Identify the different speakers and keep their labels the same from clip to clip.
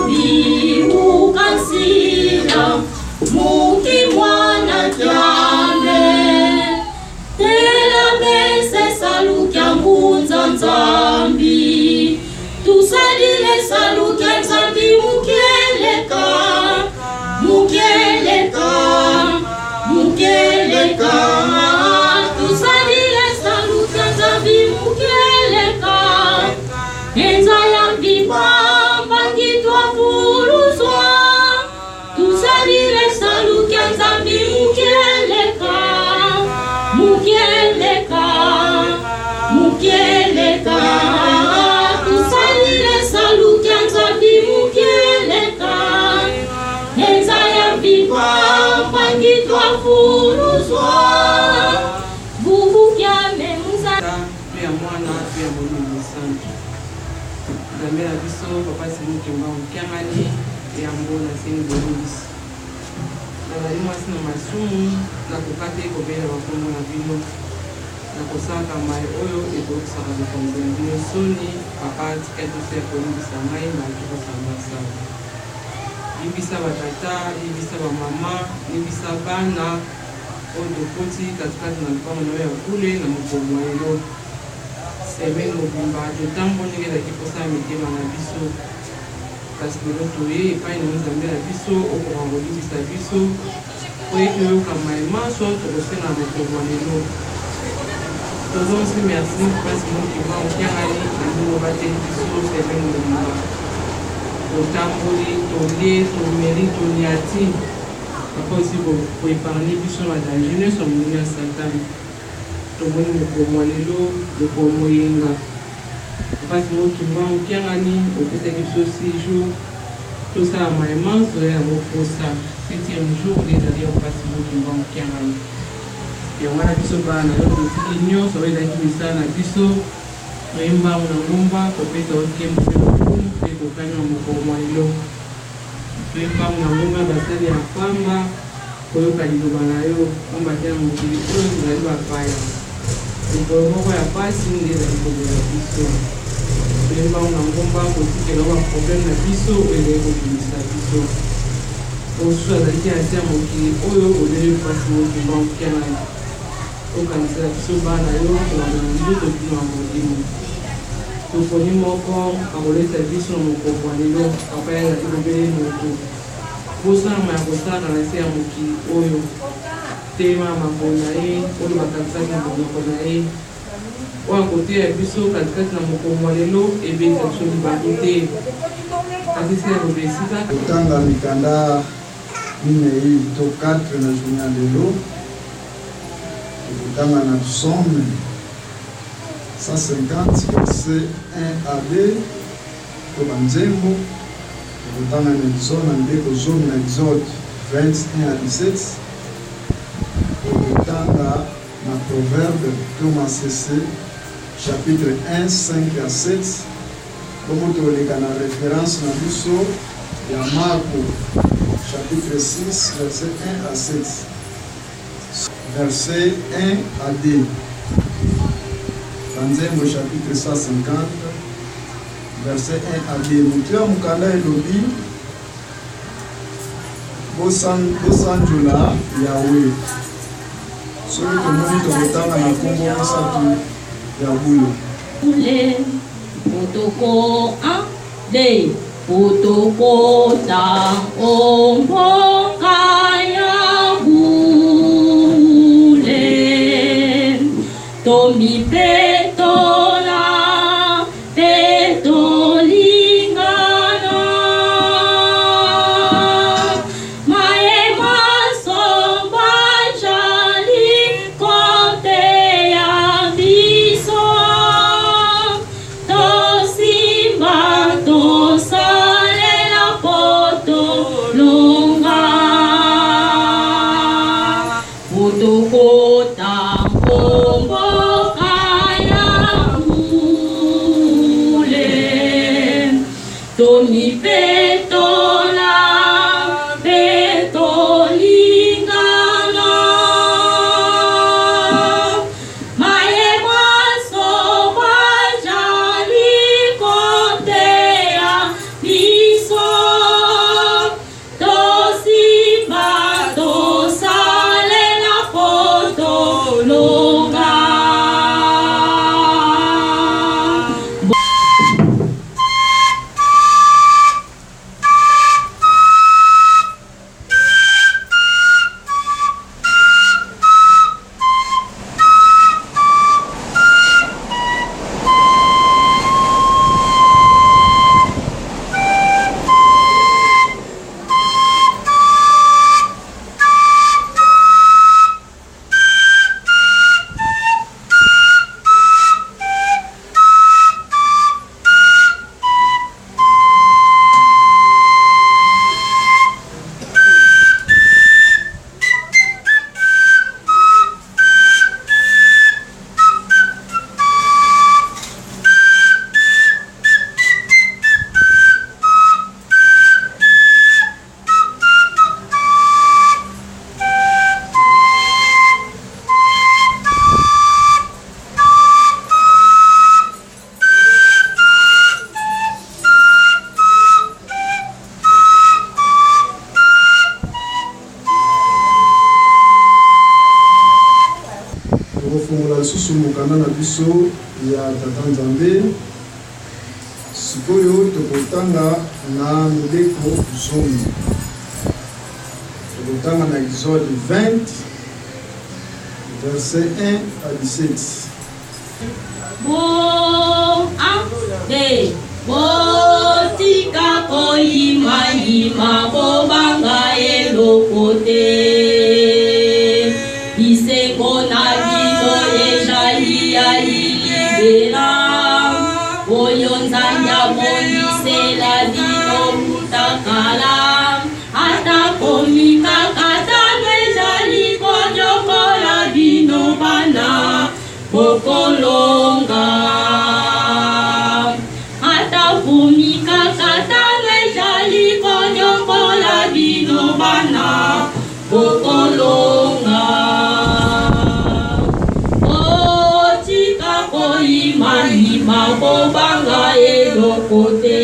Speaker 1: nzambi ukasila muki mwana tyame tela mese salukya mbunza nzambi tusalile salukya nzambi mukeleka mukeleka mukeleka tusalile salukya nzambi mukeleka enza yambi bamba ngitwa fuluzwa tusalile salukya nzambi mukeleka mukeleka mukeleka tusalile salukya nzambi mukeleka enza yambi bamba ngitwa fuluzwa bubukyame muza
Speaker 2: pia mwana pia Mungu sana Zamera biso papa simuke mbao kiangani ya mbona sini borusi na bali mwasi na masumu na kukate kobela bakongo na bino na kosaka mai oyo ebokisaka bikongo na bino soni papa tikati se kolibisa ngai na kikosanga sana libisa batata libisa bamama libisa bana oyo tokoti katikati na lupango na oyo ya kule na mokomo elo semaine mobimba totambo ndenge ezalaki mposa ya mitema na biso kasi lelo toye epai na nzambe na biso okoka kolibisa biso po ete oyoka mayemanso tokosenga mokongo lelo tozonsi merci mpasi mokima okiangani nandingo bateli biso semaine mobimba totamboli tolie tomeri toliati papa osi koepargne biso na danger nyonso molini ya satane tomoni mokomo lelo mokomo yenga mpasi mokima okiangani opesaki biso 6 jours tosala mayemanso ya moposa 7e jour ezali ya mpasi mokima okiangani yango wana biso bana yo totiki nyonso oyo ezalaki misala na biso toyembango na ngomba kopesa okembo mpe mokumu mpe kokanga mokomo lelo toyembango na ngomba basali ya pamba koyoka liloba na yo omba te na mokili oyo ezali bapaya likolo moko ya pasi nde ezali kobola biso toyembango na ngomba kotikela baproblème na biso oyo ezali kobimisa biso osusu azalaki na se ya mokili oyo oleli mpasi mokimba okianai okanisela biso bana yo kolanda nzoto bino ya molimo toponi moko akolesa biso na mokongo lelo papa ya ezali kobele moto kosalama ya kosalaka na se ya mokili oyo tema ya makolo na ye oyo bakanisaki na monoko na ye oyo akoteya biso katikati na mokongo lelo ebelisa biso libato te kasi se ya loba esika
Speaker 3: kotanga mikanda minei to 4 na journée lelo kotanga na Somme 150 verset 1 à 2 to banzembo kotanga na zona ndeko zone na Exode 21 à 17 kotanga na Proverbe to Masese chapitre 1 5 à 7 comme toleka na référence na biso ya Marco chapitre 6 verset 1 à 7 verset 1 à 2 Banzembo chapitre 150 verset 1 à 2 Mutu ya mukanda elobi bosanjola Yawe soki tomoni tokotanga na kombo misato ya bulo
Speaker 1: Otoko 1 2 Otoko ta omboka ya bule Tomi petola petolingana Maema somba jali kote ya biso Tosimba tosalela poto longa Otokota komboka ya bule Tomi petola petolingana Maema somba jali kote ya biso
Speaker 3: tokofungola lisusu mokanda na biso ya Tata Nzambe. Sikoyo tokotanga na mibeko zomi. Tokotanga na Exode 20, verset 1 à 17.
Speaker 1: Botika koima ima bobanga elokote Isengo na bino ejali ya ilibera Oyonzanya monisela bino mutakala Ata komika katanwe jali konyokola bino bana Bokolonga Ata komika katanwe jali konyokola bino bana Bokolonga Otika koima ima bobanga elokote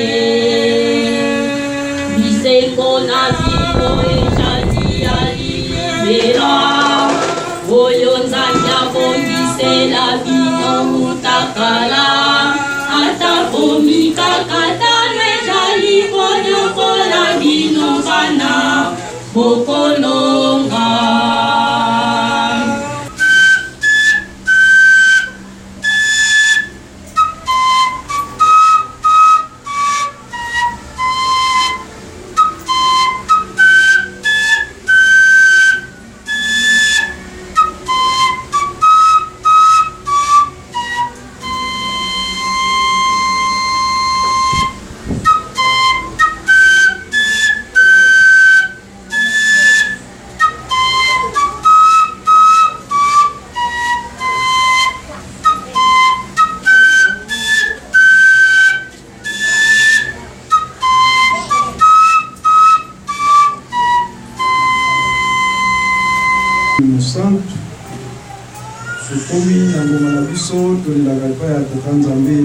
Speaker 1: Bisengo na bino ejali alibera Oyonzanya bondisela bino mutakala Ata komika katanwe jali konyokola bino bana Bokolonga
Speaker 3: Santo Sukomi na ngoma na biso tolelaka epai ya Tata Nzambe.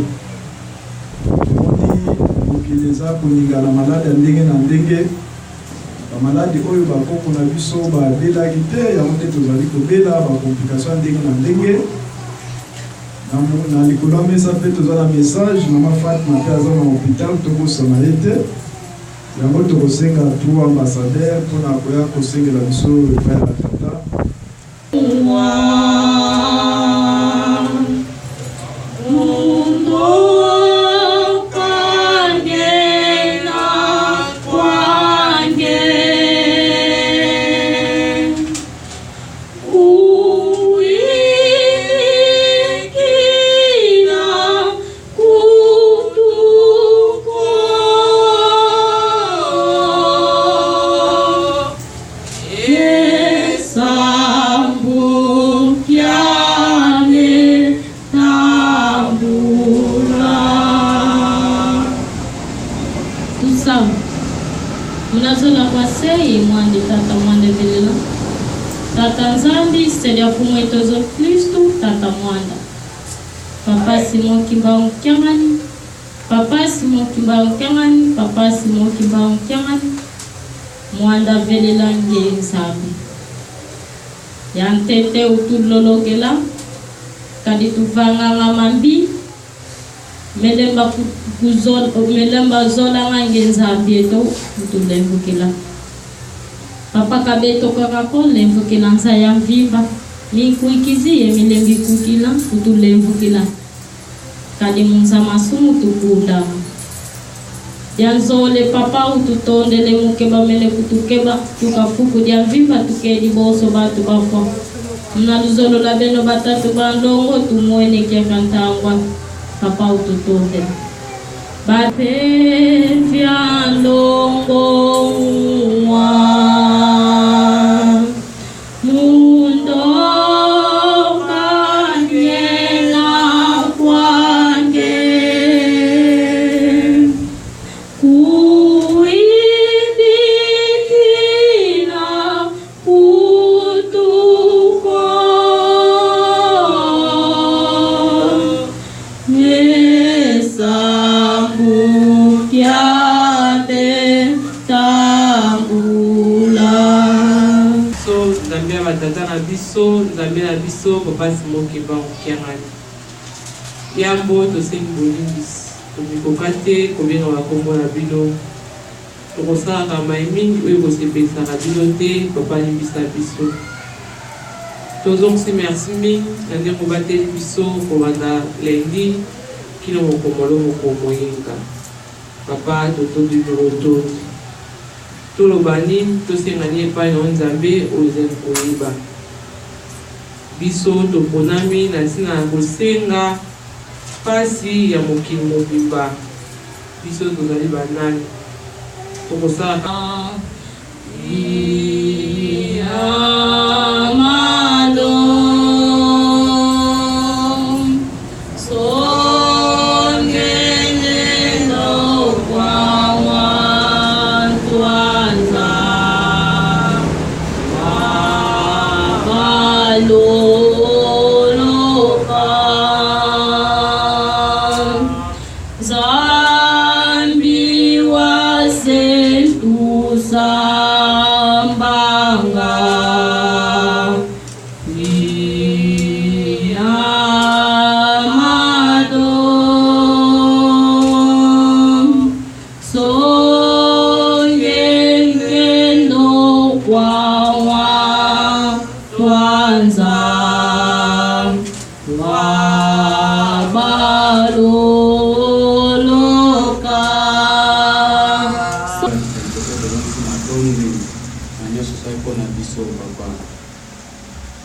Speaker 3: Tomoni mokili eza koningana maladi ya ndenge na ndenge. Bamaladi oyo bakoko na biso babelaki te, yango nde tozali kobela bakomplikation ya ndenge na ndenge. Na likolo ya mesa mpe toza na message mama Fatima mpe aza na hôpital tokosana ye te. Yango tokosenga tu ambassadeur mpona koya kosengela biso epai ya Tata.
Speaker 1: Tata Nzambi, Seigneur Fumwetozo Kristo, Tata Mwanda. Papa Simon Kimbao Kiangani, Papa Simon Kimbao Kiangani, Papa Simon Kimbao Kiangani, Mwanda Velela Nzambi. Yantete utulologela, kadi tuvanga ngamambi, melemba melemba zola Nzambi eto utulembukila. Papa kabeto kakako lemvukila nsa ya mvimba minkuikiziye milembi kukila utulembukila kadi munza masumu tukunda yanzole papa ututondele mukeba mele kutukeba tukafuku dia mvimba tukedi boso batu bakwa mnaluzolo la beno batatu bandongo tumwene kia kantangwa papa ututondele bape vyandongo
Speaker 2: Sambu kiande batata na biso nzambe na biso papa Simon Keba Okiangani yambo tosengi bolimbisi tomikoka te kobenga bakombo na bino tokosalaka mai mingi oyo kosepelisaka bino te papa limbisa biso tozongisi merci mingi na ndenge obateli biso kobanda lendi kino mokomolo mokomoyenga papa totondi birotondi toloba nini tosengani epai na nzambe ozali koyeba biso toponami na ntina ya kosenga pasi ya mokili mobimba biso tozali banani tokosalaka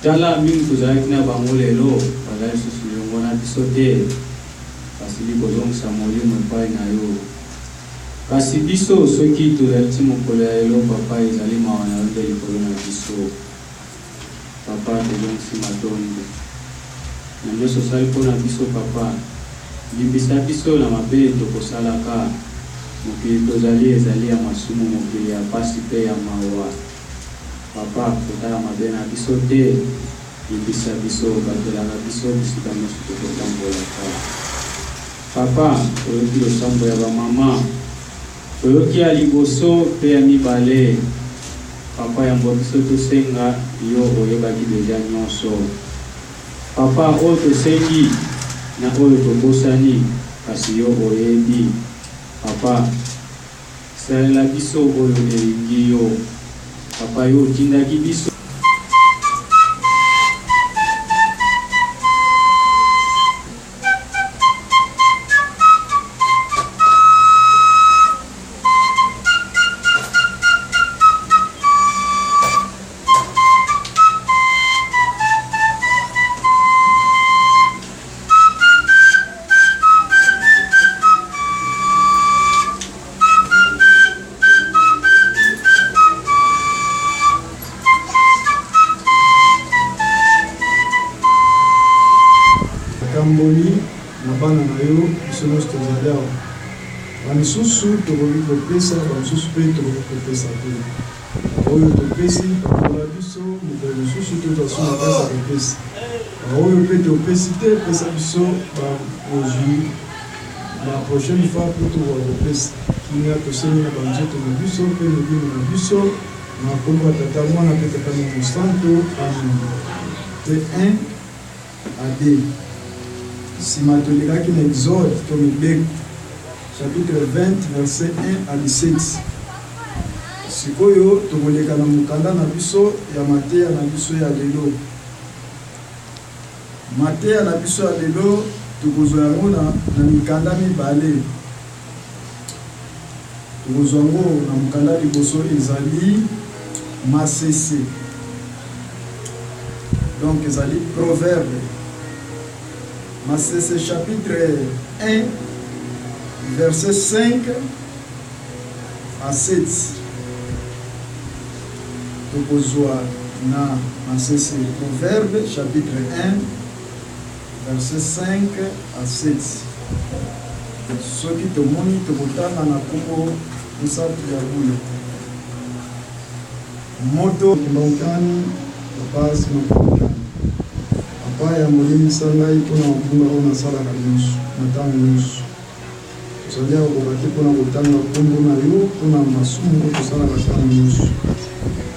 Speaker 4: Tala mingi tozalaki na bango lelo bazali susu liongo na biso te kasi likozongisa molimo epai na yo kasi biso soki tozali ti mokolo ya lelo papa ezali mawa na yo nde likolo na biso papa tozongisi matondo na nyonso osali mpo na biso papa limbisa biso na mabe tokosalaka mokili tozali ezali ya masumu mokili ya pasi mpe ya mawa papa kotala mabe na biso te limbisa biso batelaka biso bisika nyonso tokotambolaka papa oyoki losambo ya bamama oyoki ya liboso mpe ya mibale papa yambo biso tosenga yo oyebaki deja nyonso papa oyo tosengi na oyo tobosani kasi yo oyebi papa salela biso oyo elingi yo papa yo otindaki biso
Speaker 3: Kamboni na bana na yo biso nyonso tozali awa bamisusu tokoki kopesa bamisusu mpe tokoki kopesa te oyo topesi bakola biso mokolo mosusu tozaso na kasa kopesa oyo mpe topesi te pesa biso bakozwi la prochaine fois mpo tokoka kopesa kinga tosengi na banzoto na biso mpe mobimo na biso na kombo ya tata mwana mpe tata momo santo amen te 1 à 2 nsima tolekaki na exode to mibeko chapitre 20 verset 1 à 17 sikoyo tokoleka na mokanda na biso ya mateya na biso ya lelo mateya na biso ya lelo tokozwa yango na mikanda mibale tokozwa yango na mokanda liboso ezali masese donc ezali proverbe Masese chapitre 1 verset 5 à 7 tokozwa na Masese proverbe chapitre 1 verset 5 à 7 soki tomoni tokotanga na kombo mosantu ya bule moto kimbokani papasi mokokani papa ya molimisa ngai mpona mapunda oyo nasalaka nyonso na ntango nyonso tozali akokoka te mpona kotanga kombo na yo mpona masumu oyo tosalaka ntango nyonso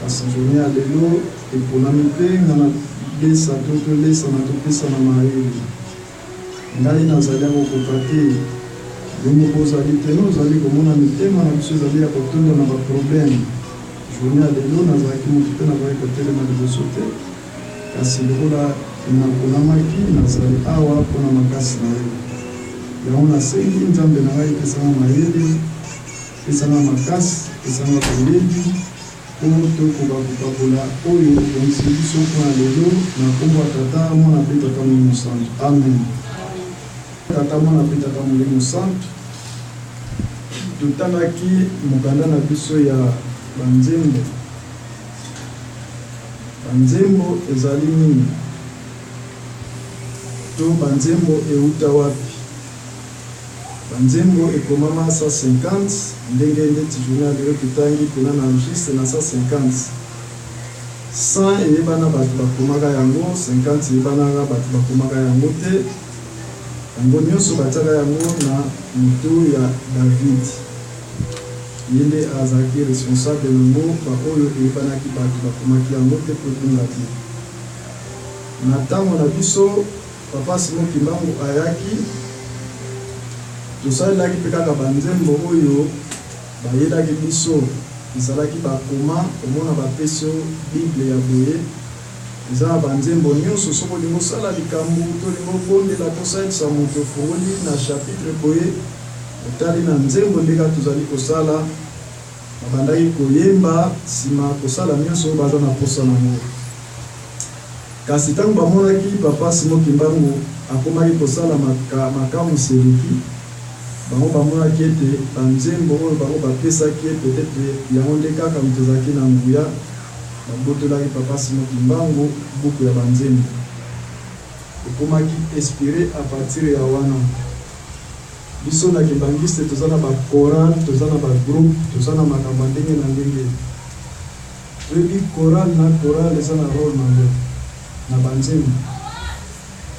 Speaker 3: kasi journée ya lelo eponami mpe nga na lesa na topesa na mayele ngai nazali ya kokoka te yo moko ozali te no ozali komona mitema na biso ezali ya kotondo na baproblème journée ya lelo nazalaki motu mpe nazali kotelema liboso te kasi lokola naponamaki nazali awa mpona makasi na ye yango nasengi nzambe na ngai epesanga mayele epesanga makasi epesanga boyebi mpo tokoka kopakola oyo ebongisi biso mpona lelo na nkombo ya tata mwana mpe tata molimo santo amen. Tata mwana mpe tata molimo santo totangaki mokanda na biso ya banzembo. Banzembo ezali nini to banzembo euta wapi? Banzembo ekomama 150 ndenge ndeti journal lelo totangi pena na registre na 150 100 eyebana bato bakomaka yango 50 eyebanaka bato bakomaka yango te yango nyonso batiaka yango na moto ya David ye nde azalaki responsable nango baoyo eyebanaki bato bakomaki yango te po etunga te na ntango na biso papa Simon Kimbangu ayaki tosalelaki mpe kaka banzembo oyo bayelaki biso ezalaki bakoma omona bapesi bible ya boye eza na banzembo nyonso soki olingi osala likambo tolingi obondela tosalisa moto ofungoli na chapitre boye otali na nzembo ndeka tozali kosala babandaki koyemba nsima kosala nyonso oyo baza na posa nango kasi ntango bamonaki papa Simon Kimbangu akomaki kosala makamu seleki bango bamonaki ete banzembo oyo bango bapesaki peut-être yango nde kaka moto ezalaki na nguya babotolaki papa Simon Kimbangu buku ya banzembo ekomaki inspiré à partir ya wana biso na kibangiste toza na bachoral toza na bagroupe toza na makambo ndenge na ndenge toyebi choral na choral eza na role nango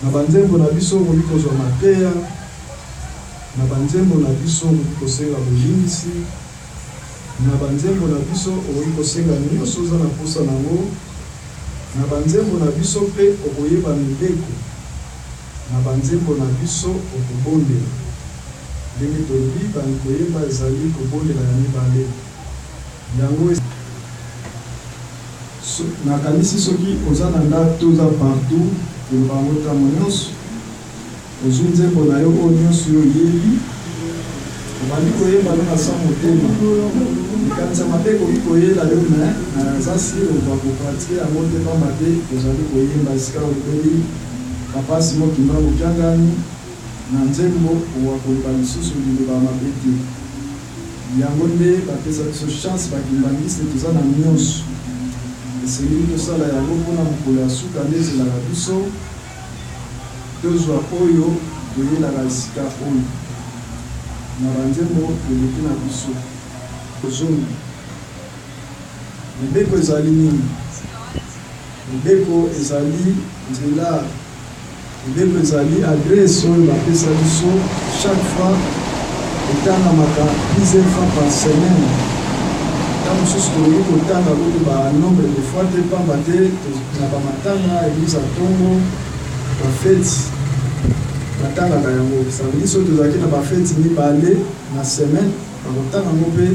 Speaker 3: na banzembo na biso okoki kozwa mateya na banzembo na biso okoki kosenga bolimbisi na banzembo na biso okoki kosenga nyonso oza na posa nango na banzembo na biso mpe okoyeba mibeko na banzembo na biso okobondela ndenge tolobi koyeba ezali kobondela ya mibale yango nakanisi soki oza na ndako toza partout kolobango ntango nyonso ozwi nzembo na yo oyo nyonso yo oyebi obandi koyeba no na sa motema likanisa mabe ekoki koyela yo naza sire okoka kopratike yango te pamba te ozali koyemba esika olobeli papa Simon Kimbangu kiangani na nzembo okoka koyeba lisusu liloba mabe te yango nde bapesa biso chance bakimbangisi toza na nyonso esengeli tosala yango mpona mokolo ya suka nde ezelaka biso tozwa oyo toyelaka esika oyo na banzembo eleki na biso ozongi mibeko ezali nini? Mibeko ezali nzela mibeko ezali adresse oyo bapesa biso chaque fois etangamaka plusieurs fois par semaine ntango mosusu toloki kotanga kutu banombre de fois te pamba te na bamatanga eglise atongo bafeti batangaka yango samedi so tozalaki na bafeti mibale na semaine bakotanga yango mpe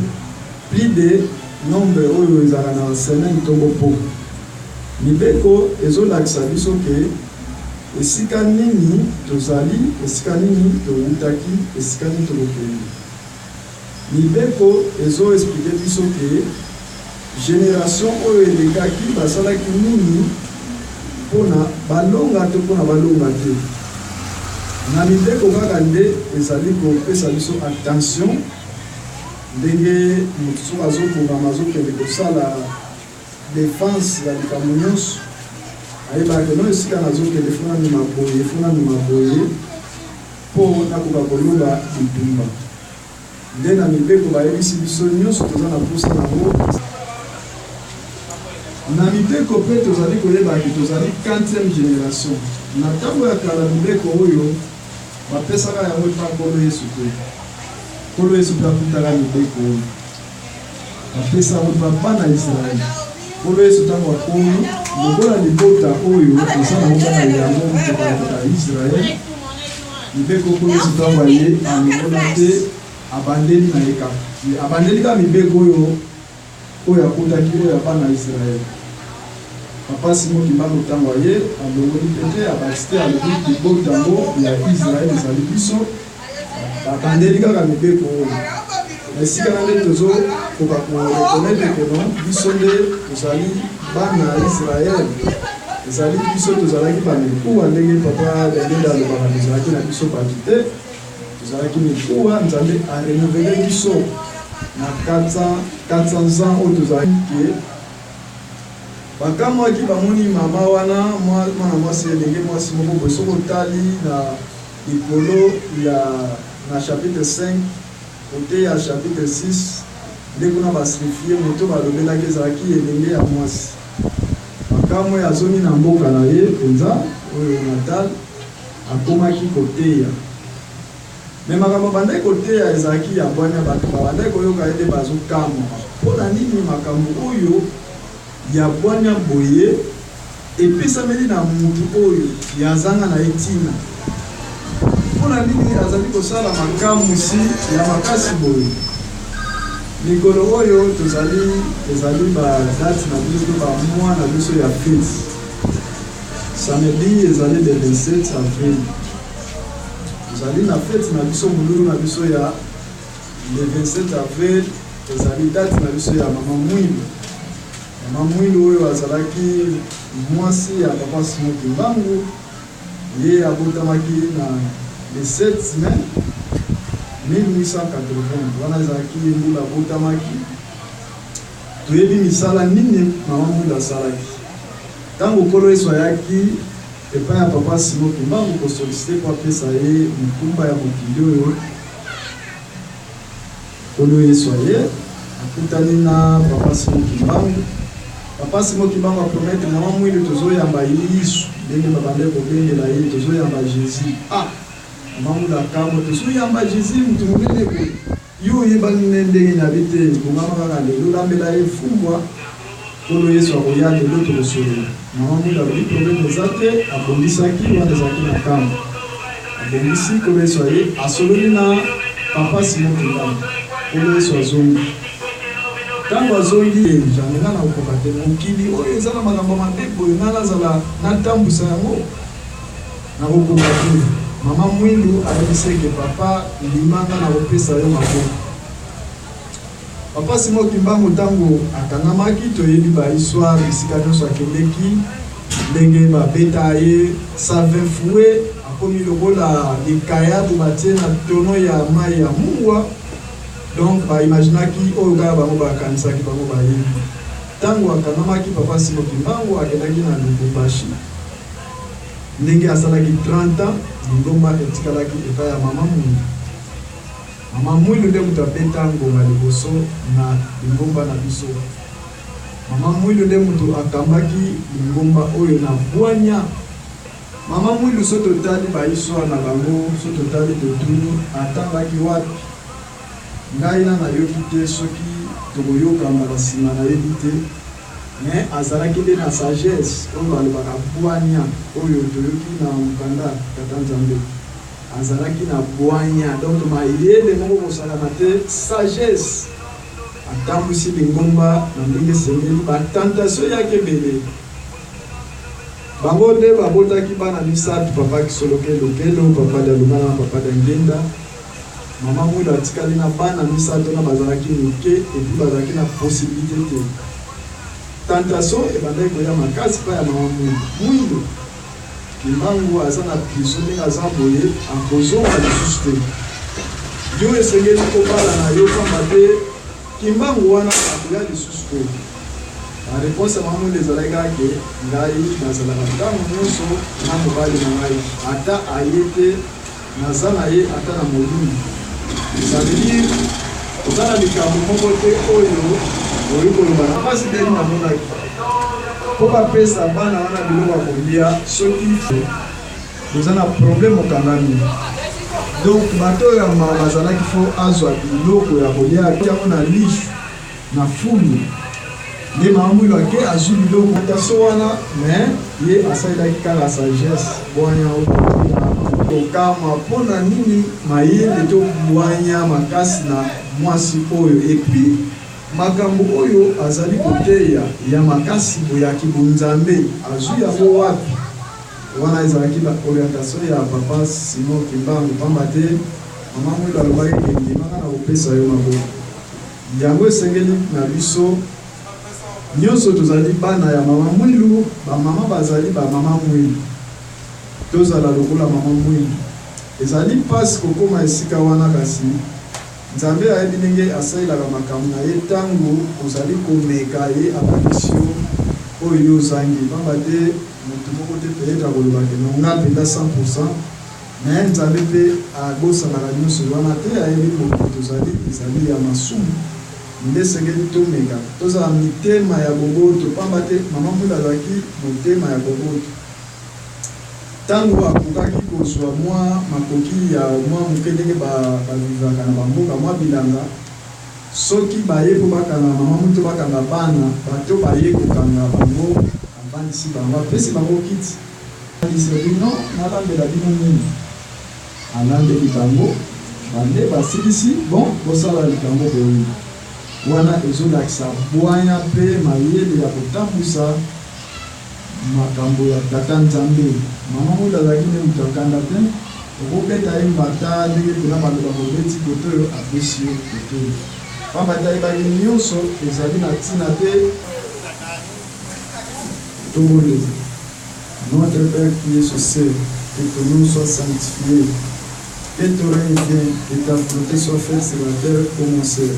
Speaker 3: plus de nombre oyo ezalaka na semaine tongo mpo mibeko ezolakisa biso ke esika nini tozali esika nini towutaki esika nini tokokende mibeko ezoexplike biso ke génération oyo elekaki basalaki nini mpona balonga te mpona balonga te na mibeko kaka nde ezali kopesa biso attention ndenge moto soki azobongama azokende kosala défense ya likambo nyonso ayebaka no esika nazokende funa mima boye mpo nakoka koloba bitumba nde na mibeko bayebisi biso nyonso toza na posa nango na mibeko mpe tozali koyebaki tozali 4e génération na ntango ya kala mibeko oyo bapesaka yango epa nkolo Yesu te nkolo Yesu mpe akutaka mibeko oyo bapesa yango epa bana Israele Kolo Yesu ntango akomi lokola libota oyo eza na oka na yango muteka ya Israel mibeko Kolo Yesu ntango aye alongola te abandeli na ye kaka abandeli kaka mibeko oyo akutaki oyo abana Israel. Papa Simon Kimbangu ntango aye alongoli pete abakiste alobi libota ngo ya Israel ezali biso abandeli kaka mibeko oyo. Esika na nde tozokoka korekonetre ke non biso nde tozali bana ya Israel ezali biso tozalaki bamikuwa ndenge papa Daniel alobaka tozalaki na biso bato te tozalaki mikuwa Nzambe arenovele biso na 400 ans oyo tozalaki ke bakamwaki bamoni mama wana mwana mwasi elenge mwasi moko boye soki otali na likolo na chapitre 5 côté à chapitre 6 dès qu'on a basifie moto balobelaki ezalaki elenge ya mwasi makamwe azongi na mboka na ye penza oyo natal akomaki koteya me makambo bandaki koteya ezalaki ya bwanya bato babandaki koyoka ete bazokamwa mpona nini makambo oyo ya bwanya boye epesameli na mutu oyo yazanga na etina mpona nini azali kosala makamusi ya makasi boye mikolo oyo ezali badate na biso bamwa na biso ya fete samedi ezali le 27 avril tozali na fete na biso molulu na biso ya le 27 avril ezali date na biso ya mama Mwilu oyo azalaki mwasi ya papa Simon Kimbangu ye abotamaki na le 7 mai 1880 wana ezalaki mbula abotamaki toyebi misala nini mama Mwilu asalaki ntango Kolo Yesu ayaki epai ya papa Simon Kimbangu kosolicite po apesa ye mokumba ya mokili oyo Kolo Yesu aye akutani na papa Simon Kimbangu. Papa Simon Kimbangu apromettre mama Mwilu tozoyamba Yesu ndenge babande kobengela ye tozoyamba Jésus. Mama Mwilu akambo tozoyamba Jésus mutu munene ko yo yebani ndenge na bite ngoma kaka lelo lambela ye fumbwa Kolo Yesu akoya lelo tokosolola. Mama Mwilu alobi problème ezate abondisaki wana ezalaki na kambo abondisi Kolo Yesu aye asololi na papa Simon Kimbangu. Kolo Yesu azongi tango azongi janenga na okoka te mokili oyo eza na makambo mabe boye nga nazala natambusa yango na kokoka te. Mama Mwilu ayebiseke papa limanga na kopesa yo maboko. Papa Simon Kimbangu ntango akangamaki toyebi bahistoire bisika nyonso akendeki ndenge babeta ye savin foué akomi lokola likayabo batie na tono ya mai ya mungwa. Donc imaginaki oyo kaka bango bakanisaki bango bayebi ntango akanamaki papa Simon Kimbangu akendaki na Lubumbashi ndenge asalaki 30 ans lingomba etikalaki epai ya mama Mwilu. Mama Mwilu nde moto abeta ngonga liboso na lingomba na biso. Mama Mwilu nde moto akambaki lingomba oyo na bwanya. Mama Mwilu so totali bahistoire na bango so totali totuni atangaki wapi ngai na nayoki te soki tokoyokama basima nayebi te mais azalaki nde na sagesse oyo balobaka bwanya oyo toyoki na mokanda tata Nzambe azalaki na bwanya donc mayele moko kosalama te sagesse atambusi lingomba na ndenge esengeli batentation yaki ebele bango nde babotaki bana misato papa Kisolokelo papa Dalumana papa Dangenda. Mama Mwilu atikali na bana misato na bazalaki mike epi bazalaki na possibilité te tentation ebandaki koya makasi pa ya mama Mwilu. Kimbangu aza na prison ndenge aza boye akozonga lisusu te yo esengeli kobala na yo pamba te Kimbangu wana akoya lisusu te. La réponse ya mama Mwilu ezalaki kaka ngai nazalaka ntango nyonso na mobali na ngai ata aye te naza na ye ata na molulu. Ça veut dire oza na likambo moko te oyo oyi koloba na mpasi ndeni namonaki mpo bapesa bana wana biloko ya kolia soki oza na problème okangami. Donc bato oyo yamba bazalaki fo azwa biloko ya kolia yango na lishu na fulu nde mama mwilo ake azwi biloko taso wana mais ye asalelaki kaka sagesse bwanya okama mpona nini mayele to bwanya makasi na mwasi oyo epuis makambo oyo azali koteya ya makasi boyaki bonzambe azwi yango wapi wana ezalaki baorientation ya papa Simon Kimbangu pamba te mama mwilo alobaki endimaka na kopesa yo maboko yango esengeli na biso nyonso tozali bana ya mama mwilu bamama bazali bamama mwilu tozala lokola mama mwilu ezali mpasi kokoma esika wana kasi nzambe ayebi ndenge asalelaka makambo na ye ntango ozali komeka ye apakisi yo oyo ozangi pamba te motu moko te peut-être akolobake nonga mpenza 100%, mais nzambe mpe abosanaka nyonso wana te ayebi moto tozali ezali ya masumu nde esengeli tomeka tozala mitema ya boboto pamba te mama mwila azalaki motema ya boboto ntango akokaki kozwa mwa makoki ya mwa moke ndenge bavivaka na bamboka mwa bilanga soki baye mpo bakanga mama mwito bakanga bana bato baye kokanga bango avandisi bango apesi bango kiti bino nalambela bino nini alambeli bango bande basilisi bon kosala likambo boyini wana ezolakisa bwanya mpe mayele ya kotambusa makambo ya tata nzambe mama mwilo azalaki nde moto akanda te okobeta ye mbata ndenge mpona baloba kobeti koto oyo apesi yo koto oyo pamba te ayebaki nyonso ezali na ntina te toboleza notre Père qui est sur ciel, que ton nom soit sanctifié, que ton règne vienne, que ta volonté soit faite sur la terre comme au ciel.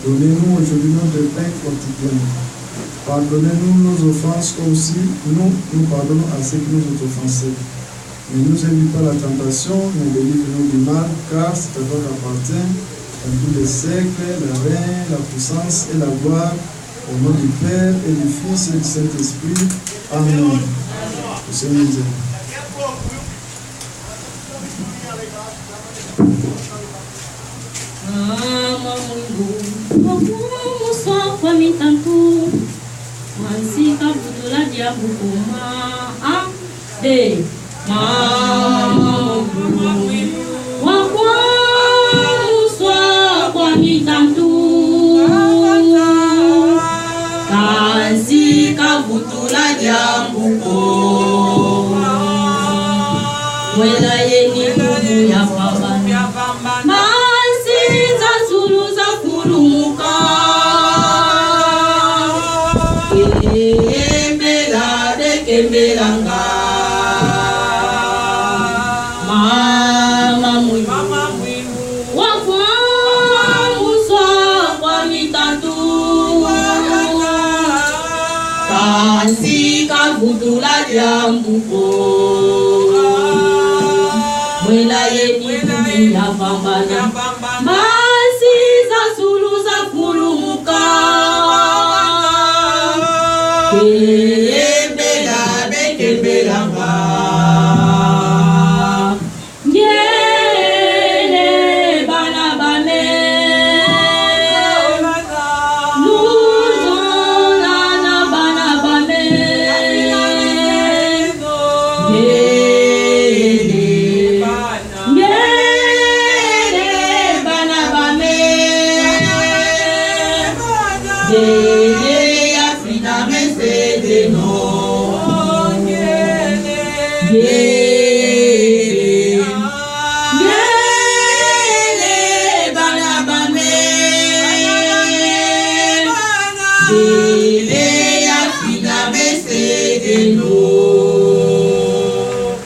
Speaker 3: Donnez-nous aujourd'hui notre pain quotidien. Pardonnez-nous nos offenses comme aussi nous pardonnons à ceux qui nous ont offensés. Ne nous invite pas à la tentation, mais délivre-nous du mal, car c'est à toi qu'appartient dans tous les siècles la règne, la puissance et la gloire, au nom du Père et du Fils et du Saint-Esprit. Amen. Le Seigneur nous aime.
Speaker 1: Mama Mungu wakumuswa kwa mitantu wansika butula dia bukuma de Mama Mungu wakumuswa kwa mitantu wansika butula dia bukuma wela yeni kumu ya pabana Kembelanga mama mwilu wakumuswa kwa mitatu kansika butula jambuko mwela yeni ya pambana masi za sulu za kulumuka
Speaker 5: Yeah.